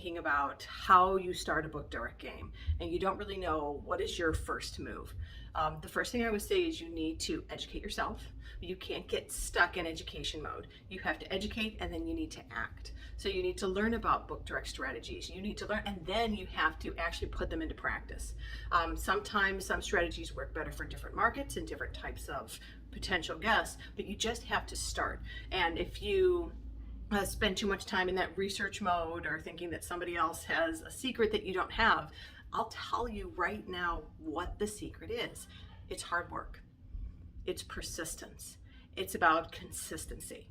thinking about how you start a book direct game and you don't really know what is your first move, the first thing I would say is you need to educate yourself. You can't get stuck in education mode. You have to educate and then you need to act. So you need to learn about book direct strategies. You need to learn, and then you have to actually put them into practice. Sometimes some strategies work better for different markets and different types of potential guests, but you just have to start. And if you spend too much time in that research mode or thinking that somebody else has a secret that you don't have, I'll tell you right now what the secret is. It's hard work. It's persistence. It's about consistency.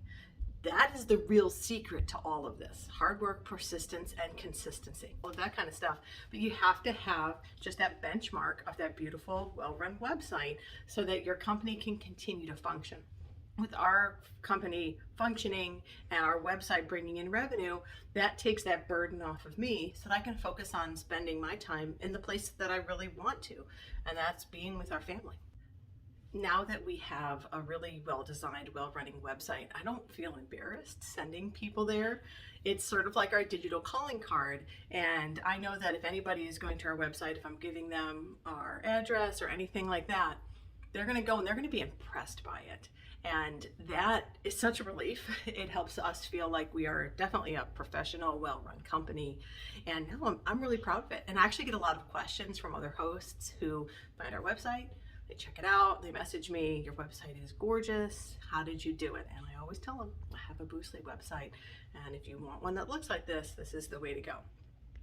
That is the real secret to all of this. Hard work, persistence, and consistency. All of that kind of stuff. But you have to have just that benchmark of that beautiful, well-run website so that your company can continue to function. With our company functioning and our website bringing in revenue, that takes that burden off of me so that I can focus on spending my time in the place that I really want to, and that's being with our family. Now that we have a really well-designed, well-running website, I don't feel embarrassed sending people there. It's sort of like our digital calling card, and I know that if anybody is going to our website, if I'm giving them our address or anything like that, they're going to go and they're going to be impressed by it. And that is such a relief. It helps us feel like we are definitely a professional, well-run company. And now I'm really proud of it. And I actually get a lot of questions from other hosts who find our website, they check it out, they message me, your website is gorgeous, how did you do it? And I always tell them, I have a Boostly website, and if you want one that looks like this is the way to go.